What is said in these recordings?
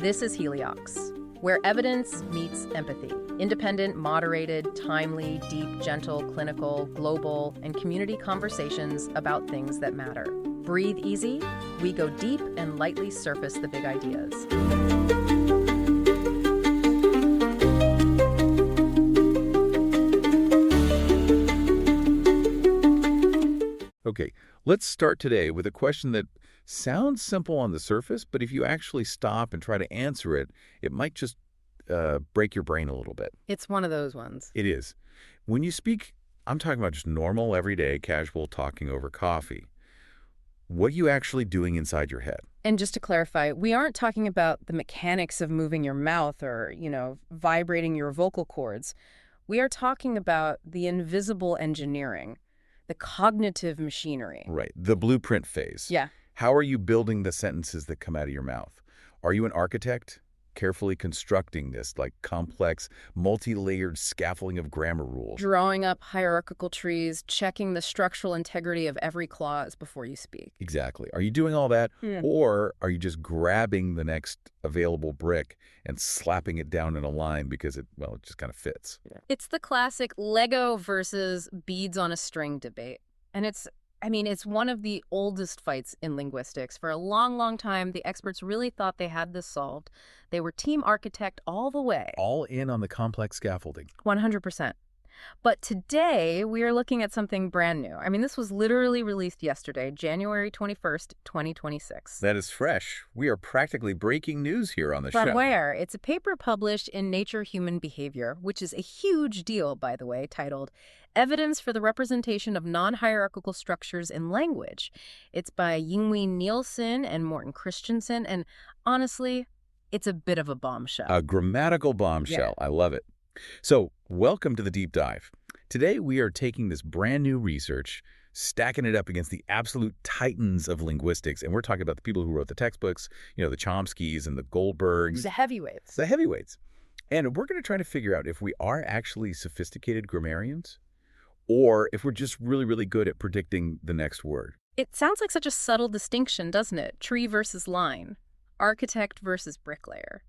This is Heliox, where evidence meets empathy. Independent, moderated, timely, deep, gentle, clinical, global, and community conversations about things that matter. Breathe easy, we go deep and lightly surface the big ideas. Okay, let's start today with a question that sounds simple on the surface, but if you actually stop and try to answer it, it might just break your brain a little bit. It's one of those ones. It is. When you speak, I'm talking about just normal, everyday, casual talking over coffee. What are you actually doing inside your head? And just to clarify, we aren't talking about the mechanics of moving your mouth or, vibrating your vocal cords. We are talking about the invisible engineering, the cognitive machinery. Right, the blueprint phase. Yeah. How are you building the sentences that come out of your mouth? Are you an architect? Carefully constructing this, like complex, multi-layered scaffolding of grammar rules. Drawing up hierarchical trees, checking the structural integrity of every clause before you speak. Exactly. Are you doing all that? Yeah. Or are you just grabbing the next available brick and slapping it down in a line because it just kind of fits? It's the classic Lego versus beads on a string debate. And it's one of the oldest fights in linguistics. For a long, long time, the experts really thought they had this solved. They were team architect all the way. All in on the complex scaffolding. 100%. But today, we are looking at something brand new. This was literally released yesterday, January 21st, 2026. That is fresh. We are practically breaking news here on the show. But where? It's a paper published in Nature Human Behavior, which is a huge deal, by the way, titled Evidence for the Representation of Non-Hierarchical Structures in Language. It's by Yingwei Nielsen and Morten Christensen, and honestly, it's a bit of a bombshell. A grammatical bombshell. Yeah. I love it. So, welcome to the deep dive. Today, we are taking this brand new research, stacking it up against the absolute titans of linguistics, and we're talking about the people who wrote the textbooks, the Chomskys and the Goldbergs. The heavyweights. The heavyweights. And we're going to try to figure out if we are actually sophisticated grammarians or if we're just really, really good at predicting the next word. It sounds like such a subtle distinction, doesn't it? Tree versus line. Architect versus bricklayer.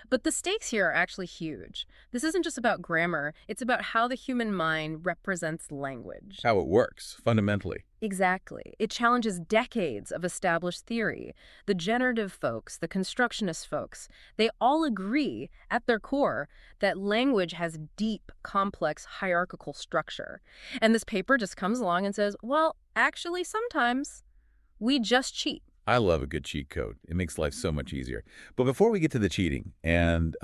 But the stakes here are actually huge. This isn't just about grammar. It's about how the human mind represents language. How it works, fundamentally. Exactly. It challenges decades of established theory. The generative folks, the constructionist folks, they all agree at their core that language has deep, complex, hierarchical structure. And this paper just comes along and says, well, actually, sometimes we just cheat. I love a good cheat code. It makes life so much easier. But before we get to the cheating, and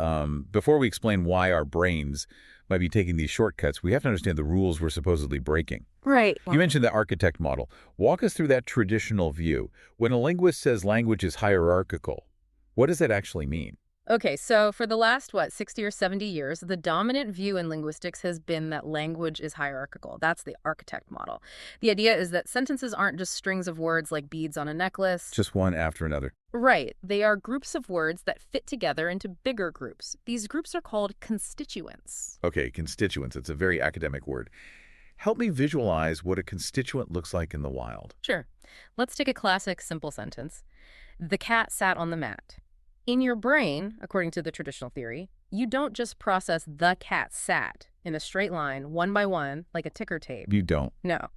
before we explain why our brains might be taking these shortcuts, we have to understand the rules we're supposedly breaking. Right. You mentioned the architect model. Walk us through that traditional view. When a linguist says language is hierarchical, what does that actually mean? Okay, so for the last, 60 or 70 years, the dominant view in linguistics has been that language is hierarchical. That's the architect model. The idea is that sentences aren't just strings of words like beads on a necklace. Just one after another. Right. They are groups of words that fit together into bigger groups. These groups are called constituents. Okay, constituents. It's a very academic word. Help me visualize what a constituent looks like in the wild. Sure. Let's take a classic simple sentence. The cat sat on the mat. In your brain, according to the traditional theory, you don't just process the cat sat in a straight line, one by one, like a ticker tape. You don't. No.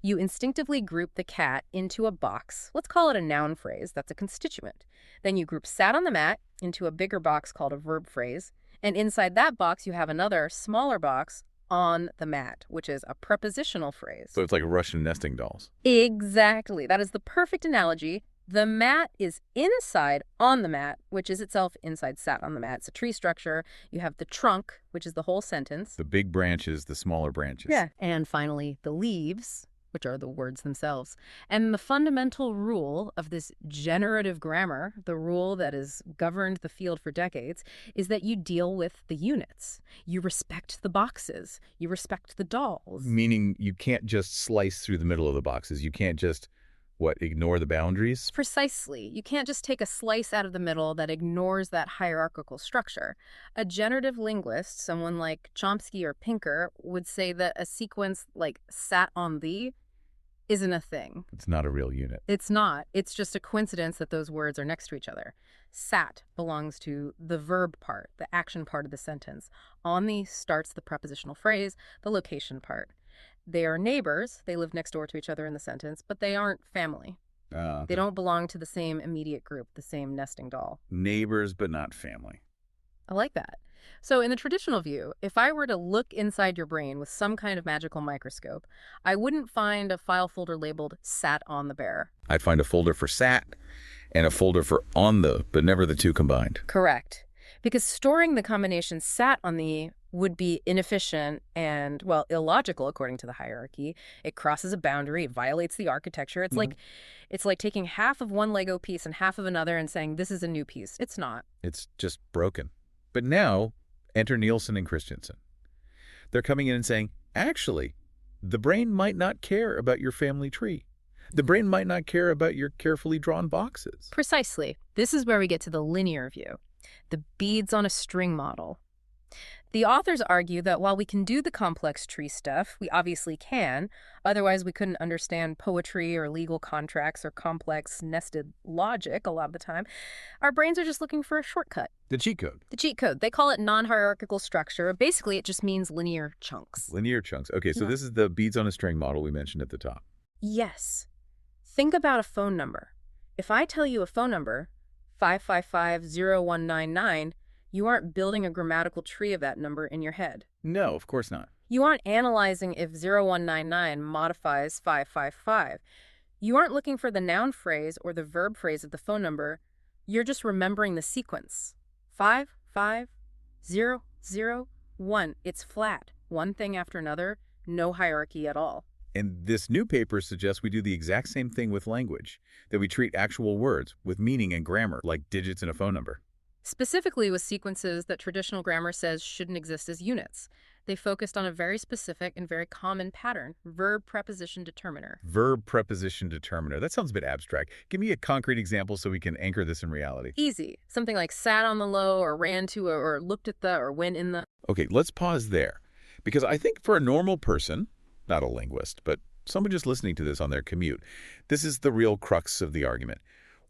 You instinctively group the cat into a box. Let's call it a noun phrase. That's a constituent. Then you group sat on the mat into a bigger box called a verb phrase. And inside that box, you have another smaller box on the mat, which is a prepositional phrase. So it's like Russian nesting dolls. Exactly. That is the perfect analogy. The mat is inside on the mat, which is itself inside sat on the mat. It's a tree structure. You have the trunk, which is the whole sentence. The big branches, the smaller branches. Yeah. And finally, the leaves, which are the words themselves. And the fundamental rule of this generative grammar, the rule that has governed the field for decades, is that you deal with the units. You respect the boxes. You respect the dolls. Meaning you can't just slice through the middle of the boxes. You can't just ignore the boundaries? Precisely. You can't just take a slice out of the middle that ignores that hierarchical structure. A generative linguist, someone like Chomsky or Pinker, would say that a sequence like sat on the isn't a thing. It's not a real unit. It's not. It's just a coincidence that those words are next to each other. Sat belongs to the verb part, the action part of the sentence. On the starts the prepositional phrase, the location part. They are neighbors. They live next door to each other in the sentence, but they aren't family. They don't belong to the same immediate group, the same nesting doll. Neighbors, but not family. I like that. So in the traditional view, if I were to look inside your brain with some kind of magical microscope, I wouldn't find a file folder labeled sat on the bear. I'd find a folder for sat and a folder for on the, but never the two combined. Correct. Because storing the combination sat on the would be inefficient and, well, illogical according to the hierarchy. It crosses a boundary. It violates the architecture. It's like taking half of one Lego piece and half of another and saying, this is a new piece. It's not. It's just broken. But now, enter Nielsen and Christensen. They're coming in and saying, actually, the brain might not care about your family tree. The brain might not care about your carefully drawn boxes. Precisely. This is where we get to the linear view, the beads on a string model. The authors argue that while we can do the complex tree stuff, we obviously can, otherwise we couldn't understand poetry or legal contracts or complex nested logic a lot of the time, our brains are just looking for a shortcut. The cheat code. The cheat code. They call it non-hierarchical structure. Basically, it just means linear chunks. Linear chunks. Okay, so This is the beads on a string model we mentioned at the top. Yes. Think about a phone number. If I tell you a phone number, 555-0199, you aren't building a grammatical tree of that number in your head. No, of course not. You aren't analyzing if 0199 modifies 555. You aren't looking for the noun phrase or the verb phrase of the phone number. You're just remembering the sequence. 55001. It's flat. One thing after another, no hierarchy at all. And this new paper suggests we do the exact same thing with language, that we treat actual words with meaning and grammar like digits in a phone number. Specifically with sequences that traditional grammar says shouldn't exist as units. They focused on a very specific and very common pattern, verb preposition determiner. Verb preposition determiner. That sounds a bit abstract. Give me a concrete example so we can anchor this in reality. Easy. Something like sat on the low or ran to or looked at the or went in the. Okay, let's pause there. Because I think for a normal person, not a linguist, but someone just listening to this on their commute, this is the real crux of the argument.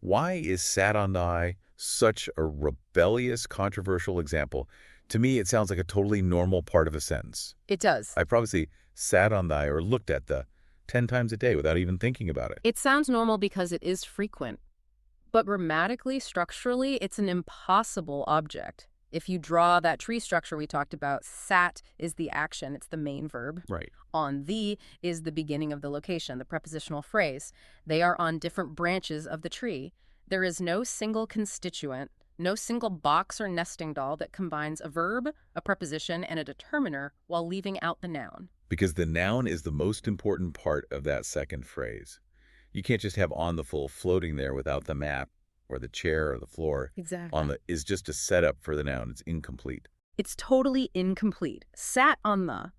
Why is sat on thy such a rebellious, controversial example? To me, it sounds like a totally normal part of a sentence. It does. I probably say sat on thy or looked at the 10 times a day without even thinking about it. It sounds normal because it is frequent. But grammatically, structurally, it's an impossible object. If you draw that tree structure we talked about, sat is the action. It's the main verb. Right. On the is the beginning of the location, the prepositional phrase. They are on different branches of the tree. There is no single constituent, no single box or nesting doll that combines a verb, a preposition, and a determiner while leaving out the noun. Because the noun is the most important part of that second phrase. You can't just have on the full floating there without the map or the chair or the floor. Exactly. On the is just a setup for the noun. It's incomplete. It's totally incomplete. Sat on the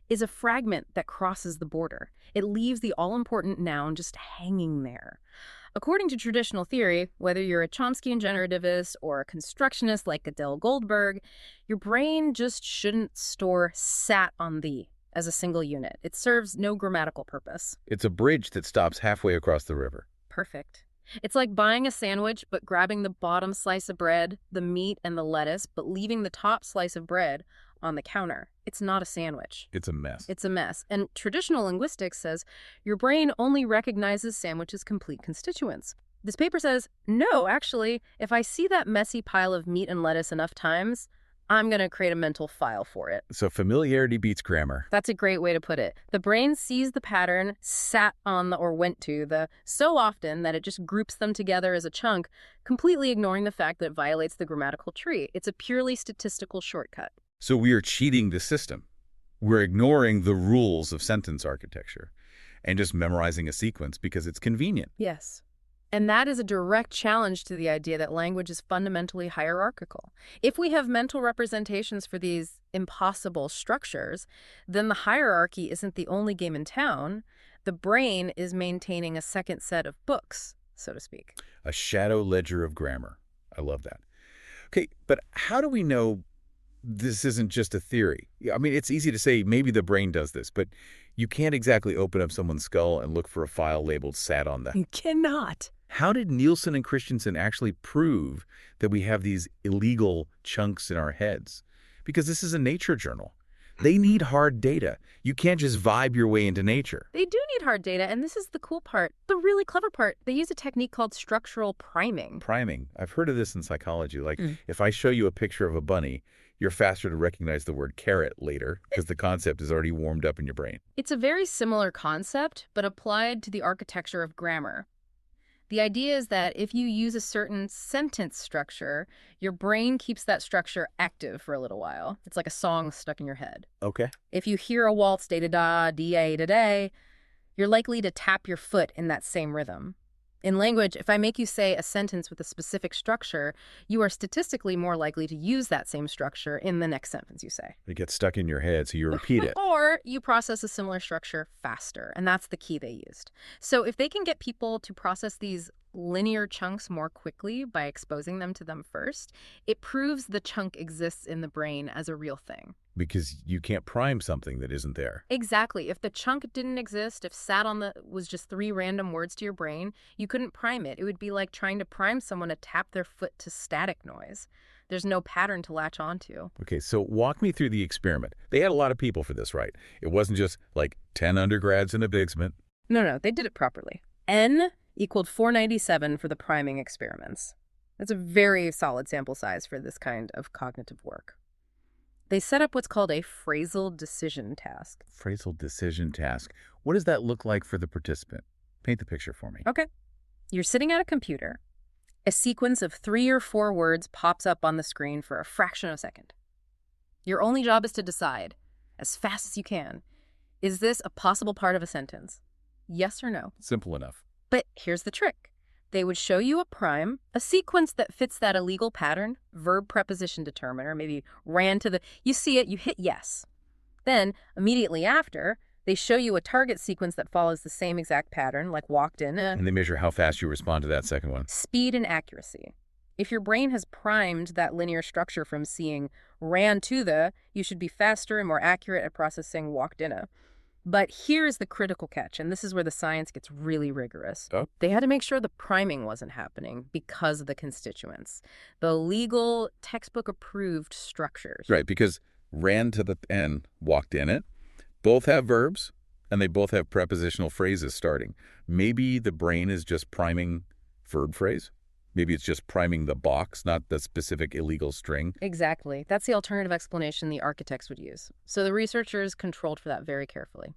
is a fragment that crosses the border. It leaves the all-important noun just hanging there. According to traditional theory, whether you're a Chomskyan generativist or a constructionist like Adele Goldberg, your brain just shouldn't store sat on the as a single unit. It serves no grammatical purpose. It's a bridge that stops halfway across the river. Perfect. It's like buying a sandwich but grabbing the bottom slice of bread, the meat, and the lettuce, but leaving the top slice of bread on the counter. It's not a sandwich. It's a mess. It's a mess. And traditional linguistics says your brain only recognizes sandwiches' complete constituents. This paper says, no, actually, if I see that messy pile of meat and lettuce enough times, I'm going to create a mental file for it. So familiarity beats grammar. That's a great way to put it. The brain sees the pattern sat on the or went to the so often that it just groups them together as a chunk, completely ignoring the fact that it violates the grammatical tree. It's a purely statistical shortcut. So we are cheating the system. We're ignoring the rules of sentence architecture and just memorizing a sequence because it's convenient. Yes. And that is a direct challenge to the idea that language is fundamentally hierarchical. If we have mental representations for these impossible structures, then the hierarchy isn't the only game in town. The brain is maintaining a second set of books, so to speak. A shadow ledger of grammar. I love that. Okay, but how do we know this isn't just a theory. Yeah, I mean, it's easy to say maybe the brain does this, but you can't exactly open up someone's skull and look for a file labeled "sat on the." You cannot. How did Nielsen and Christensen actually prove that we have these illegal chunks in our heads? Because this is a nature journal. They need hard data. You can't just vibe your way into nature. They do need hard data, and this is the cool part, the really clever part. They use a technique called structural priming. Priming. I've heard of this in psychology. Like, if I show you a picture of a bunny, you're faster to recognize the word carrot later because the concept is already warmed up in your brain. It's a very similar concept, but applied to the architecture of grammar. The idea is that if you use a certain sentence structure, your brain keeps that structure active for a little while. It's like a song stuck in your head. Okay. If you hear a waltz, da-da-da, da-da-da, you're likely to tap your foot in that same rhythm. In language, if I make you say a sentence with a specific structure, you are statistically more likely to use that same structure in the next sentence you say. It gets stuck in your head, so you repeat it. Or you process a similar structure faster, and that's the key they used. So if they can get people to process these linear chunks more quickly by exposing them to them first, it proves the chunk exists in the brain as a real thing. Because you can't prime something that isn't there. Exactly. If the chunk didn't exist, if sat on the was just 3 random words to your brain, you couldn't prime it. It would be like trying to prime someone to tap their foot to static noise. There's no pattern to latch onto. Okay, so walk me through the experiment. They had a lot of people for this, right? It wasn't just like 10 undergrads in a basement. No, they did it properly. N equaled 497 for the priming experiments. That's a very solid sample size for this kind of cognitive work. They set up what's called a phrasal decision task. Phrasal decision task. What does that look like for the participant? Paint the picture for me. Okay. You're sitting at a computer. A sequence of 3 or 4 words pops up on the screen for a fraction of a second. Your only job is to decide, as fast as you can, is this a possible part of a sentence? Yes or no? Simple enough. But here's the trick. They would show you a prime, a sequence that fits that illegal pattern, verb preposition determiner, maybe ran to the, you see it, you hit yes. Then, immediately after, they show you a target sequence that follows the same exact pattern, like walked in. And they measure how fast you respond to that second one. Speed and accuracy. If your brain has primed that linear structure from seeing ran to the, you should be faster and more accurate at processing walked in a. But here's the critical catch, and this is where the science gets really rigorous. Oh. They had to make sure the priming wasn't happening because of the constituents, the legal textbook-approved structures. Right, because ran to the N, walked in it, both have verbs, and they both have prepositional phrases starting. Maybe the brain is just priming verb phrase. Maybe it's just priming the box, not the specific illegal string. Exactly. That's the alternative explanation the architects would use. So the researchers controlled for that very carefully.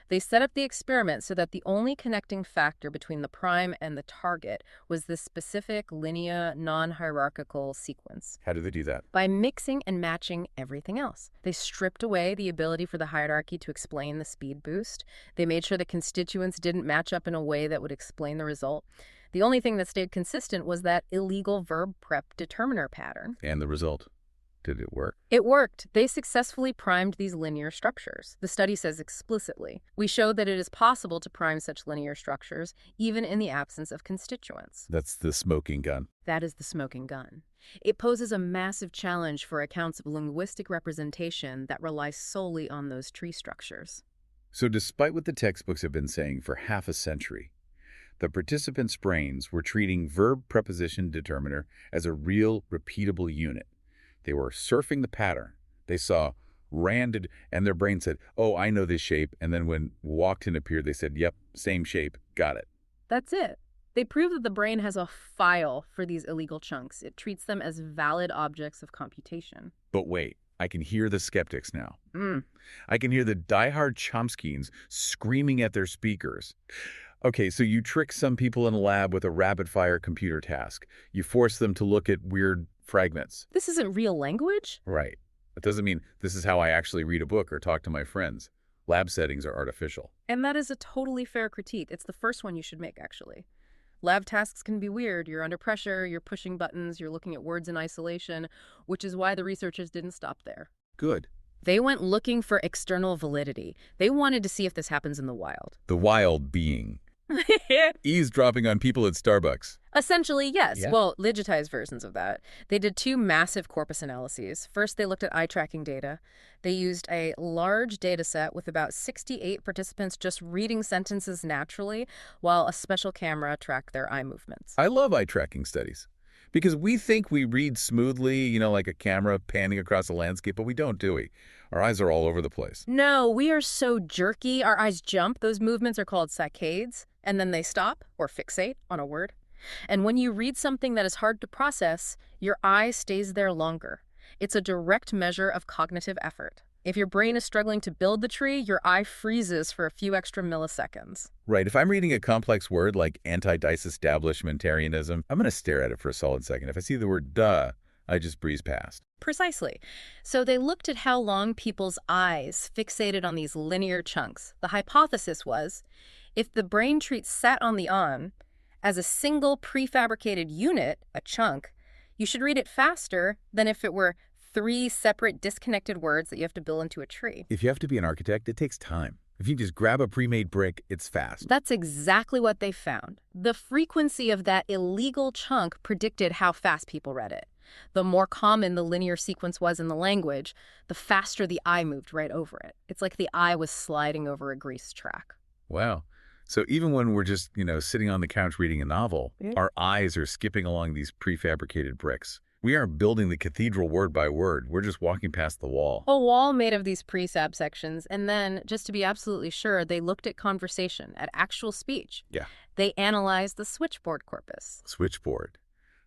They set up the experiment so that the only connecting factor between the prime and the target was this specific linear non-hierarchical sequence. How do they do that? By mixing and matching everything else. They stripped away the ability for the hierarchy to explain the speed boost. They made sure the constituents didn't match up in a way that would explain the result. The only thing that stayed consistent was that illegal verb prep determiner pattern. And the result? Did it work? It worked. They successfully primed these linear structures. The study says explicitly, we showed that it is possible to prime such linear structures even in the absence of constituents. That's the smoking gun. That is the smoking gun. It poses a massive challenge for accounts of linguistic representation that rely solely on those tree structures. So despite what the textbooks have been saying for half a century, the participants' brains were treating verb preposition determiner as a real, repeatable unit. They were surfing the pattern. They saw randed, and their brain said, oh, I know this shape. And then when walked in appeared, they said, yep, same shape, got it. That's it. They prove that the brain has a file for these illegal chunks. It treats them as valid objects of computation. But wait, I can hear the skeptics now. I can hear the diehard Chomskyans screaming at their speakers. Okay, so you trick some people in a lab with a rapid-fire computer task. You force them to look at weird fragments. This isn't real language? Right. That doesn't mean this is how I actually read a book or talk to my friends. Lab settings are artificial. And that is a totally fair critique. It's the first one you should make, actually. Lab tasks can be weird. You're under pressure, you're pushing buttons, you're looking at words in isolation, which is why the researchers didn't stop there. Good. They went looking for external validity. They wanted to see if this happens in the wild. The wild being Eavesdropping on people at Starbucks. Essentially, yes. Yeah. Well, digitized versions of that. They did two massive corpus analyses. First, they looked at eye tracking data. They used a large data set with about 68 participants just reading sentences naturally while a special camera tracked their eye movements. I love eye tracking studies because we think we read smoothly, like a camera panning across a landscape, but we don't, do we? Our eyes are all over the place. No, we are so jerky. Our eyes jump. Those movements are called saccades, and then they stop or fixate on a word. And when you read something that is hard to process, your eye stays there longer. It's a direct measure of cognitive effort. If your brain is struggling to build the tree, your eye freezes for a few extra milliseconds. Right. If I'm reading a complex word like anti-disestablishmentarianism, I'm going to stare at it for a solid second. If I see the word duh, I just breeze past. Precisely. So they looked at how long people's eyes fixated on these linear chunks. The hypothesis was, if the brain treats sat on the on as a single prefabricated unit, a chunk, you should read it faster than if it were 3 separate disconnected words that you have to build into a tree. If you have to be an architect, it takes time. If you just grab a pre-made brick, it's fast. That's exactly what they found. The frequency of that illegal chunk predicted how fast people read it. The more common the linear sequence was in the language, the faster the eye moved right over it. It's like the eye was sliding over a grease track. Wow. So even when we're just, sitting on the couch reading a novel, our eyes are skipping along these prefabricated bricks. We aren't building the cathedral word by word. We're just walking past the wall. A wall made of these prefab sections, and then, just to be absolutely sure, they looked at conversation, at actual speech. Yeah. They analyzed the switchboard corpus. Switchboard.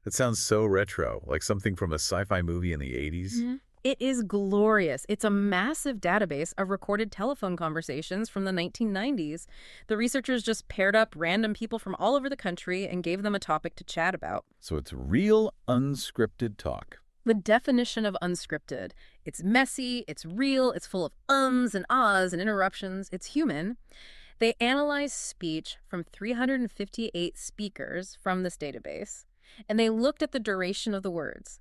That sounds so retro, like something from a sci-fi movie in the 80s. Mm-hmm. It is glorious. It's a massive database of recorded telephone conversations from the 1990s. The researchers just paired up random people from all over the country and gave them a topic to chat about. So it's real unscripted talk. The definition of unscripted. It's messy, it's real, it's full of ums and ahs and interruptions. It's human. They analyzed speech from 358 speakers from this database, and they looked at the duration of the words.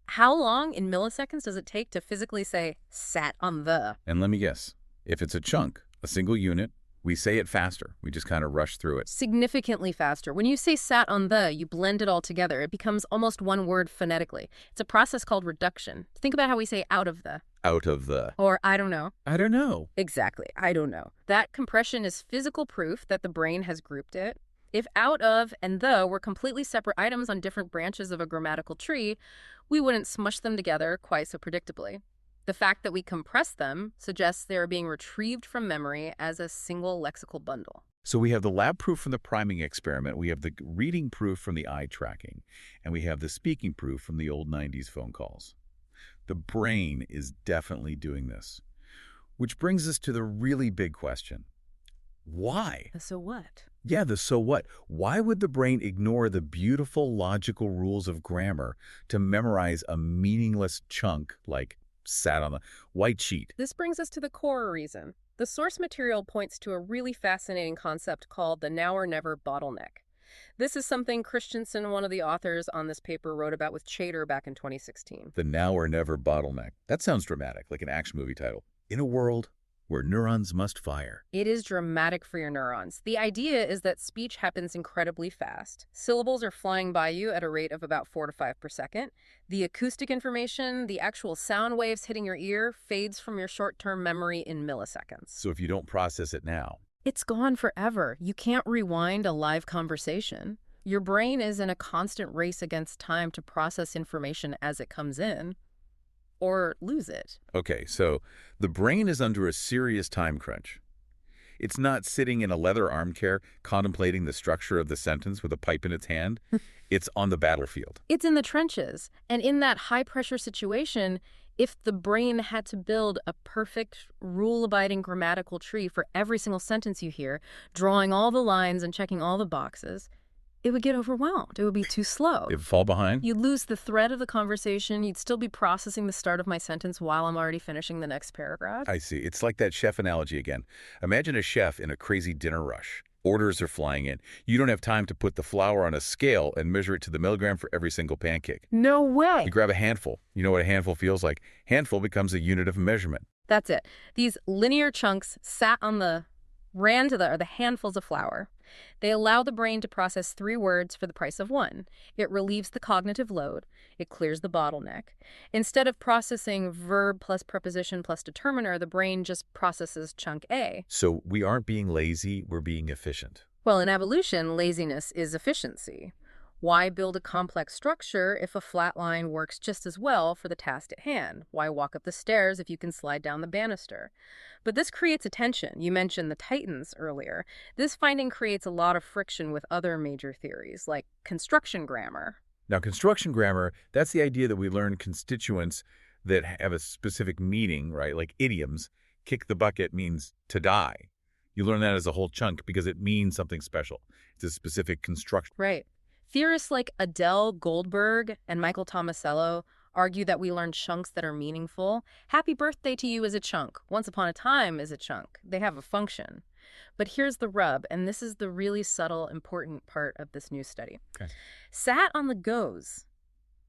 How long in milliseconds does it take to physically say, sat on the? And let me guess. If it's a chunk, a single unit, we say it faster. We just kind of rush through it. Significantly faster. When you say sat on the, you blend it all together. It becomes almost one word phonetically. It's a process called reduction. Think about how we say out of the. Out of the. Or I don't know. I don't know. Exactly. I don't know. That compression is physical proof that the brain has grouped it. If out of and the were completely separate items on different branches of a grammatical tree, we wouldn't smush them together quite so predictably. The fact that we compress them suggests they are being retrieved from memory as a single lexical bundle. So we have the lab proof from the priming experiment, we have the reading proof from the eye tracking, and we have the speaking proof from the old 90s phone calls. The brain is definitely doing this. Which brings us to the really big question. Why? So what? Yeah, the so what. Why would the brain ignore the beautiful logical rules of grammar to memorize a meaningless chunk like sat on the white sheet? This brings us to the core reason. The source material points to a really fascinating concept called the now or never bottleneck. This is something Christensen, one of the authors on this paper, wrote about with Chater back in 2016. The now or never bottleneck. That sounds dramatic, like an action movie title. In a world where neurons must fire. It is dramatic for your neurons. The idea is that speech happens incredibly fast. Syllables are flying by you at a rate of about 4 to 5 per second. The acoustic information, the actual sound waves hitting your ear, fades from your short-term memory in milliseconds. So if you don't process it now, it's gone forever. You can't rewind a live conversation. Your brain is in a constant race against time to process information as it comes in, or lose it. Okay, so the brain is under a serious time crunch. It's not sitting in a leather armchair contemplating the structure of the sentence with a pipe in its hand. It's on the battlefield. It's in the trenches. And in that high-pressure situation, if the brain had to build a perfect, rule-abiding grammatical tree for every single sentence you hear, drawing all the lines and checking all the boxes, it would get overwhelmed. It would be too slow. It would fall behind? You'd lose the thread of the conversation. You'd still be processing the start of my sentence while I'm already finishing the next paragraph. I see. It's like that chef analogy again. Imagine a chef in a crazy dinner rush. Orders are flying in. You don't have time to put the flour on a scale and measure it to the milligram for every single pancake. No way. You grab a handful. You know what a handful feels like? Handful becomes a unit of measurement. That's it. These linear chunks ran to the handfuls of flour. They allow the brain to process 3 words for the price of 1. It relieves the cognitive load. It clears the bottleneck. Instead of processing verb plus preposition plus determiner, the brain just processes chunk A. So we aren't being lazy, we're being efficient. Well, in evolution, laziness is efficiency. Why build a complex structure if a flat line works just as well for the task at hand? Why walk up the stairs if you can slide down the banister? But this creates a tension. You mentioned the Titans earlier. This finding creates a lot of friction with other major theories, like construction grammar. Now, construction grammar, that's the idea that we learn constituents that have a specific meaning, right? Like idioms. Kick the bucket means to die. You learn that as a whole chunk because it means something special. It's a specific construction. Right. Theorists like Adele Goldberg and Michael Tomasello argue that we learn chunks that are meaningful. Happy birthday to you is a chunk. Once upon a time is a chunk. They have a function. But here's the rub, and this is the really subtle, important part of this new study. Okay. Sat on the goes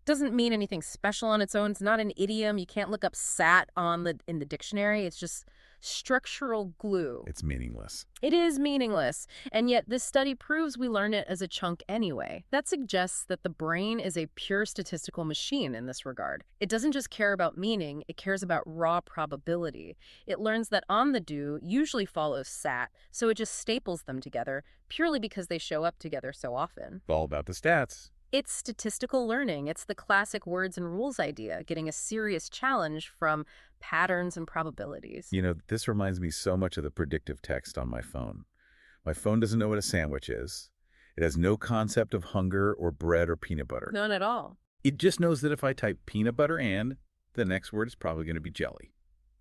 doesn't mean anything special on its own. It's not an idiom. You can't look up sat in the dictionary. It's just structural glue. It's meaningless. It is meaningless, and yet this study proves we learn it as a chunk anyway. That suggests that the brain is a pure statistical machine in this regard. It doesn't just care about meaning, it cares about raw probability. It learns that on the do usually follows sat, so it just staples them together purely because they show up together so often. All about the stats. It's statistical learning. It's the classic words and rules idea, getting a serious challenge from patterns and probabilities. You know, this reminds me so much of the predictive text on my phone. My phone doesn't know what a sandwich is. It has no concept of hunger or bread or peanut butter. None at all. It just knows that if I type peanut butter and, the next word is probably going to be jelly.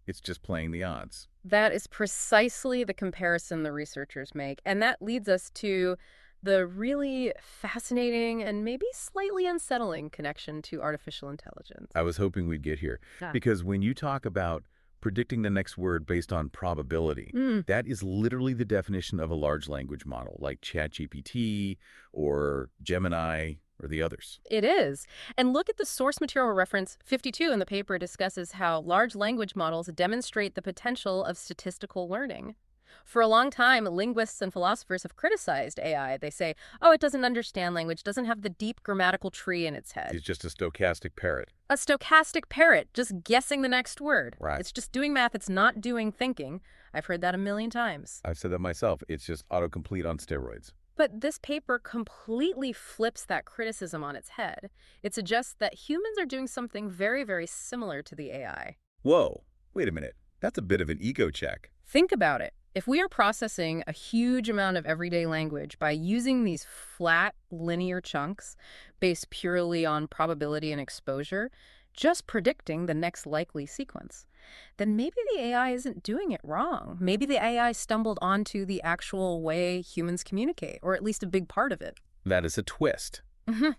It's just playing the odds. That is precisely the comparison the researchers make, and that leads us to the really fascinating and maybe slightly unsettling connection to artificial intelligence. I was hoping we'd get here. Ah. Because when you talk about predicting the next word based on probability, that is literally the definition of a large language model, like ChatGPT or Gemini or the others. It is. And look at the source material reference 52 in the paper discusses how large language models demonstrate the potential of statistical learning. For a long time, linguists and philosophers have criticized AI. They say, oh, it doesn't understand language, doesn't have the deep grammatical tree in its head. It's just a stochastic parrot. A stochastic parrot, just guessing the next word. Right. It's just doing math, it's not doing thinking. I've heard that a million times. I've said that myself. It's just autocomplete on steroids. But this paper completely flips that criticism on its head. It suggests that humans are doing something very, very similar to the AI. Whoa, wait a minute. That's a bit of an ego check. Think about it. If we are processing a huge amount of everyday language by using these flat, linear chunks based purely on probability and exposure, just predicting the next likely sequence, then maybe the AI isn't doing it wrong. Maybe the AI stumbled onto the actual way humans communicate, or at least a big part of it. That is a twist. Mm-hmm.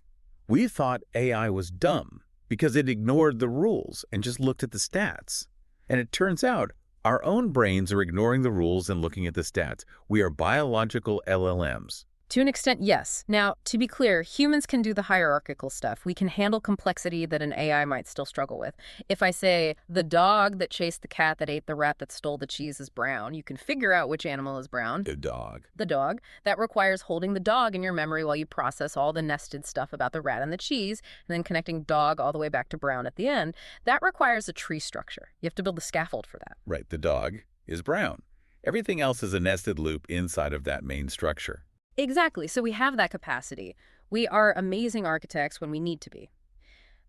We thought AI was dumb because it ignored the rules and just looked at the stats. And it turns out our own brains are ignoring the rules and looking at the stats. We are biological LLMs. To an extent, yes. Now, to be clear, humans can do the hierarchical stuff. We can handle complexity that an AI might still struggle with. If I say, the dog that chased the cat that ate the rat that stole the cheese is brown, you can figure out which animal is brown. The dog. The dog. That requires holding the dog in your memory while you process all the nested stuff about the rat and the cheese, and then connecting dog all the way back to brown at the end. That requires a tree structure. You have to build a scaffold for that. Right, the dog is brown. Everything else is a nested loop inside of that main structure. Exactly. So we have that capacity. We are amazing architects when we need to be.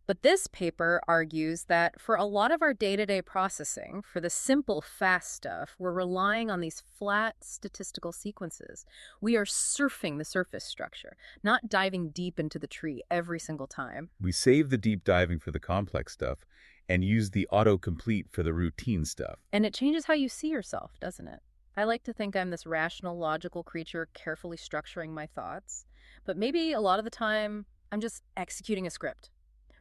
But this paper argues that for a lot of our day-to-day processing, for the simple, fast stuff, we're relying on these flat statistical sequences. We are surfing the surface structure, not diving deep into the tree every single time. We save the deep diving for the complex stuff and use the autocomplete for the routine stuff. And it changes how you see yourself, doesn't it? I like to think I'm this rational, logical creature carefully structuring my thoughts. But maybe a lot of the time, I'm just executing a script.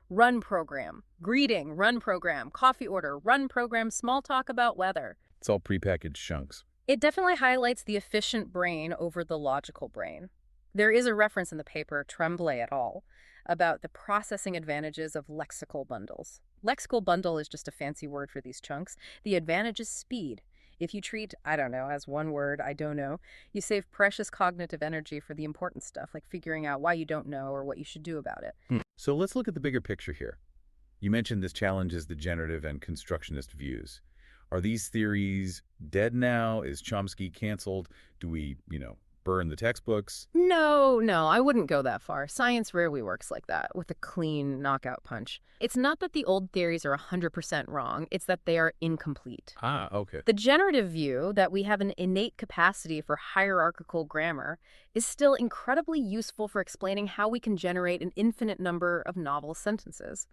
Run program, greeting, run program, coffee order, run program, small talk about weather. It's all prepackaged chunks. It definitely highlights the efficient brain over the logical brain. There is a reference in the paper, Tremblay et al., about the processing advantages of lexical bundles. Lexical bundle is just a fancy word for these chunks. The advantage is speed. If you treat, I don't know, as one word, I don't know, you save precious cognitive energy for the important stuff, like figuring out why you don't know or what you should do about it. So let's look at the bigger picture here. You mentioned this challenges the generative and constructionist views. Are these theories dead now? Is Chomsky canceled? Do we, burn the textbooks? No, I wouldn't go that far. Science rarely works like that, with a clean knockout punch. It's not that the old theories are 100% wrong, it's that they are incomplete. Ah, okay. The generative view that we have an innate capacity for hierarchical grammar is still incredibly useful for explaining how we can generate an infinite number of novel sentences.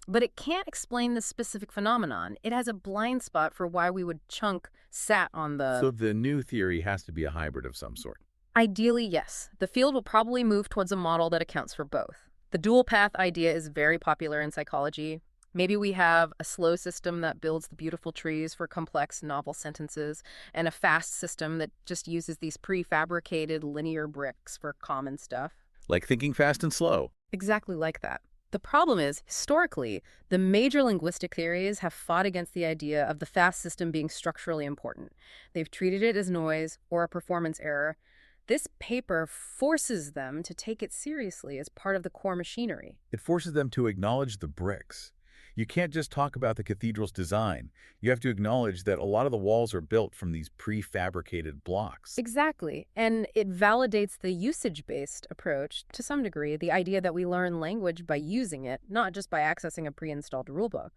But it can't explain the specific phenomenon. It has a blind spot for why we would chunk sat on the... So the new theory has to be a hybrid of some sort. Ideally, yes. The field will probably move towards a model that accounts for both. The dual path idea is very popular in psychology. Maybe we have a slow system that builds the beautiful trees for complex novel sentences, and a fast system that just uses these prefabricated linear bricks for common stuff. Like thinking fast and slow. Exactly like that. The problem is, historically, the major linguistic theories have fought against the idea of the fast system being structurally important. They've treated it as noise or a performance error. This paper forces them to take it seriously as part of the core machinery. It forces them to acknowledge the bricks. You can't just talk about the cathedral's design. You have to acknowledge that a lot of the walls are built from these prefabricated blocks. Exactly. And it validates the usage-based approach to some degree, the idea that we learn language by using it, not just by accessing a pre-installed rulebook.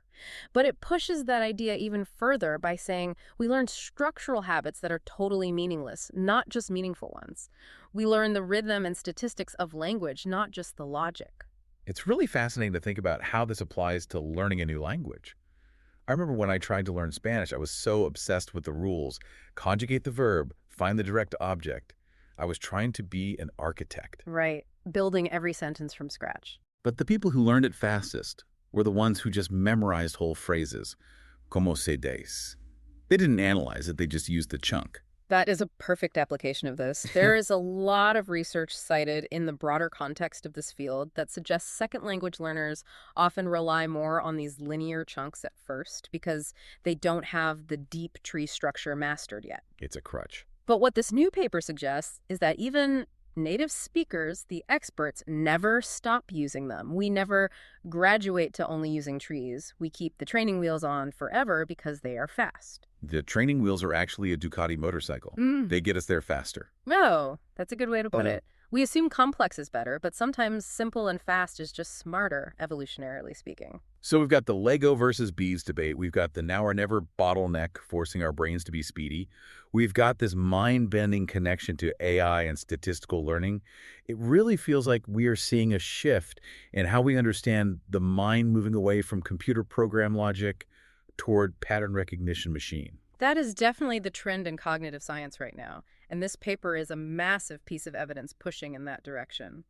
But it pushes that idea even further by saying we learn structural habits that are totally meaningless, not just meaningful ones. We learn the rhythm and statistics of language, not just the logic. It's really fascinating to think about how this applies to learning a new language. I remember when I tried to learn Spanish, I was so obsessed with the rules. Conjugate the verb, find the direct object. I was trying to be an architect. Right. Building every sentence from scratch. But the people who learned it fastest were the ones who just memorized whole phrases. Como se dice. They didn't analyze it, they just used the chunk. That is a perfect application of this. There is a lot of research cited in the broader context of this field that suggests second language learners often rely more on these linear chunks at first because they don't have the deep tree structure mastered yet. It's a crutch. But what this new paper suggests is that even native speakers, the experts, never stop using them. We never graduate to only using trees. We keep the training wheels on forever because they are fast. The training wheels are actually a Ducati motorcycle. They get us there faster. Oh, that's a good way to put it. We assume complex is better, but sometimes simple and fast is just smarter, evolutionarily speaking. So we've got the Lego versus bees debate. We've got the now or never bottleneck forcing our brains to be speedy. We've got this mind-bending connection to AI and statistical learning. It really feels like we are seeing a shift in how we understand the mind moving away from computer program logic toward pattern recognition machine. That is definitely the trend in cognitive science right now, and this paper is a massive piece of evidence pushing in that direction.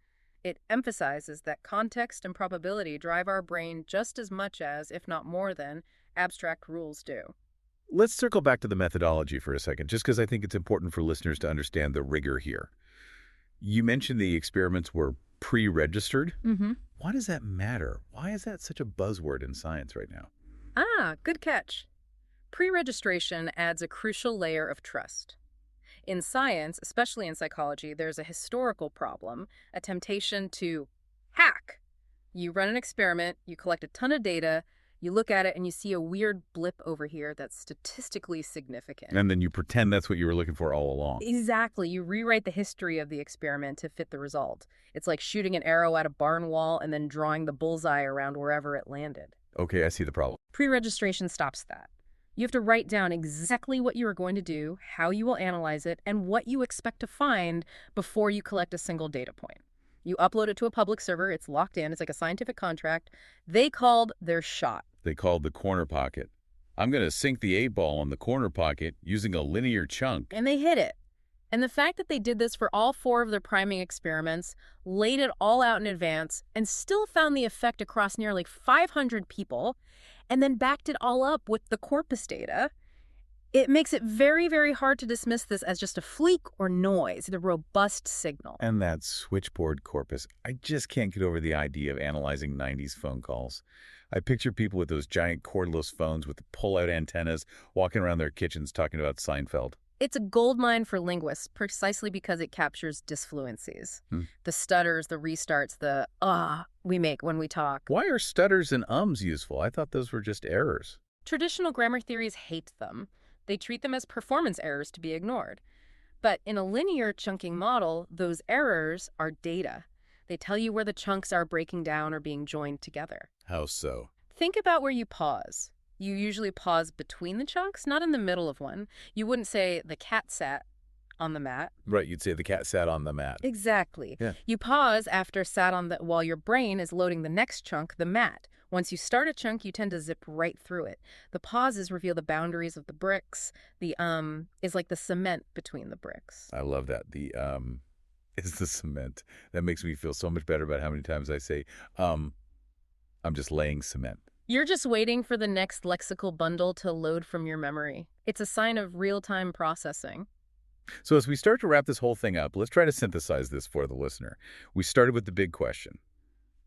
It emphasizes that context and probability drive our brain just as much as, if not more than, abstract rules do. Let's circle back to the methodology for a second, just because I think it's important for listeners to understand the rigor here. You mentioned the experiments were pre-registered. Why does that matter? Why is that such a buzzword in science right now? Good catch. Pre-registration adds a crucial layer of trust. In science, especially in psychology, there's a historical problem, a temptation to hack. You run an experiment, you collect a ton of data, you look at it and you see a weird blip over here that's statistically significant. And then you pretend that's what you were looking for all along. Exactly. You rewrite the history of the experiment to fit the result. It's like shooting an arrow at a barn wall and then drawing the bullseye around wherever it landed. Okay, I see the problem. Pre-registration stops that. You have to write down exactly what you are going to do, how you will analyze it, and what you expect to find before you collect a single data point. You upload it to a public server. It's locked in. It's like a scientific contract. They called their shot. They called the corner pocket. I'm going to sink the 8-ball on the corner pocket using a linear chunk. And they hit it. And the fact that they did this for all 4 of their priming experiments, laid it all out in advance, and still found the effect across nearly 500 people, and then backed it all up with the corpus data, It makes it very, very hard to dismiss this as just a fleek or noise, the robust signal. And that switchboard corpus, I just can't get over the idea of analyzing 90s phone calls. I picture people with those giant cordless phones with the pull-out antennas walking around their kitchens talking about Seinfeld. It's a goldmine for linguists precisely because it captures disfluencies. The stutters, the restarts, the we make when we talk. Why are stutters and ums useful? I thought those were just errors. Traditional grammar theories hate them. They treat them as performance errors to be ignored. But in a linear chunking model, those errors are data. They tell you where the chunks are breaking down or being joined together. How so? Think about where you pause. You usually pause between the chunks, not in the middle of one. You wouldn't say the cat sat on the mat. Right, you'd say the cat sat on the mat. Exactly. Yeah. You pause after sat on the while your brain is loading the next chunk, the mat. Once you start a chunk, you tend to zip right through it. The pauses reveal the boundaries of the bricks. The is like the cement between the bricks. I love that. The is the cement. That makes me feel so much better about how many times I say, I'm just laying cement. You're just waiting for the next lexical bundle to load from your memory. It's a sign of real-time processing. So as we start to wrap this whole thing up, let's try to synthesize this for the listener. We started with the big question.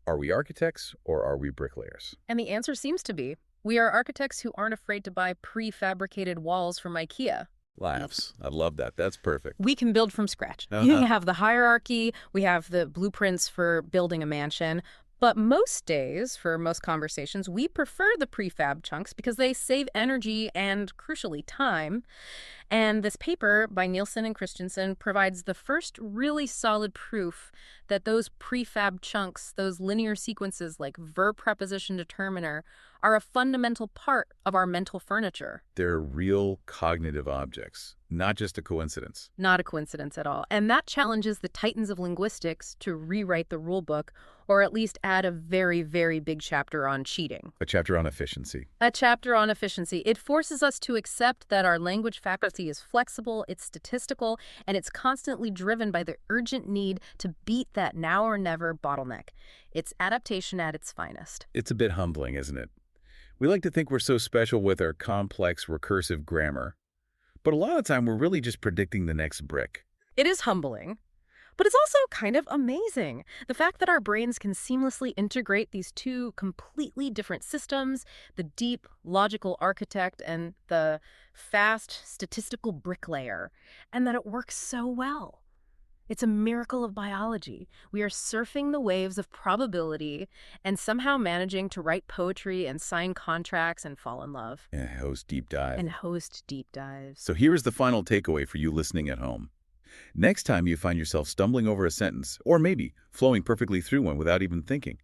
Are we architects or are we bricklayers? And the answer seems to be, we are architects who aren't afraid to buy prefabricated walls from IKEA. Laughs. I love that. That's perfect. We can build from scratch. Uh-huh. You have the hierarchy, we have the blueprints for building a mansion. But most days, for most conversations, we prefer the prefab chunks because they save energy and, crucially, time. And this paper by Nielsen and Christensen provides the first really solid proof that those prefab chunks, those linear sequences like verb preposition determiner, are a fundamental part of our mental furniture. They're real cognitive objects, not just a coincidence. Not a coincidence at all. And that challenges the titans of linguistics to rewrite the rule book, or at least add a very, very big chapter on cheating. A chapter on efficiency. A chapter on efficiency. It forces us to accept that our language faculty is flexible, it's statistical, and it's constantly driven by the urgent need to beat that now or never bottleneck. It's adaptation at its finest. It's a bit humbling, isn't it? We like to think we're so special with our complex, recursive grammar. But a lot of the time, we're really just predicting the next brick. It is humbling. But it's also kind of amazing. The fact that our brains can seamlessly integrate these two completely different systems, the deep logical architect and the fast statistical bricklayer, and that it works so well. It's a miracle of biology. We are surfing the waves of probability and somehow managing to write poetry and sign contracts and fall in love. And host deep dive. And host deep dives. So here is the final takeaway for you listening at home. Next time you find yourself stumbling over a sentence, or maybe flowing perfectly through one without even thinking,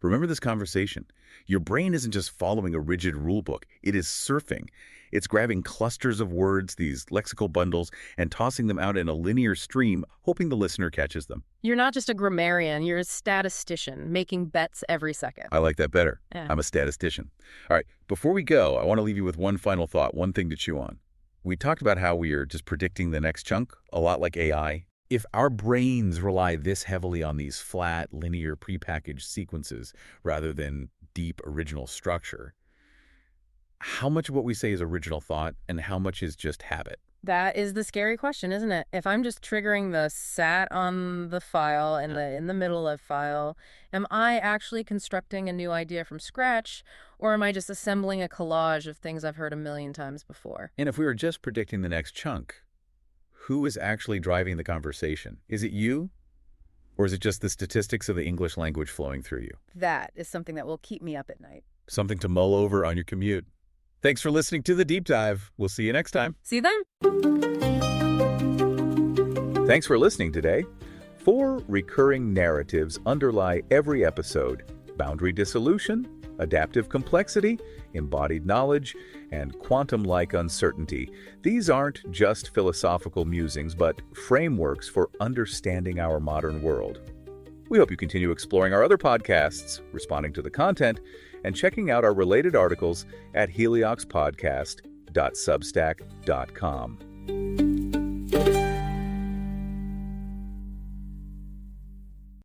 remember this conversation. Your brain isn't just following a rigid rule book. It is surfing. It's grabbing clusters of words, these lexical bundles, and tossing them out in a linear stream, hoping the listener catches them. You're not just a grammarian, you're a statistician, making bets every second. I like that better. Yeah. I'm a statistician. All right, before we go, I want to leave you with one final thought, one thing to chew on. We talked about how we are just predicting the next chunk, a lot like AI. If our brains rely this heavily on these flat, linear, prepackaged sequences rather than deep, original structure, how much of what we say is original thought and how much is just habit? That is the scary question, isn't it? If I'm just triggering the sat on the file and the in the middle of file, am I actually constructing a new idea from scratch, or am I just assembling a collage of things I've heard a million times before? And if we were just predicting the next chunk, who is actually driving the conversation? Is it you? Or is it just the statistics of the English language flowing through you? That is something that will keep me up at night. Something to mull over on your commute. Thanks for listening to The Deep Dive. We'll see you next time. See you then. Thanks for listening today. 4 recurring narratives underlie every episode: boundary dissolution, adaptive complexity, embodied knowledge, and quantum-like uncertainty. These aren't just philosophical musings, but frameworks for understanding our modern world. We hope you continue exploring our other podcasts, responding to the content, and checking out our related articles at helioxpodcast.substack.com.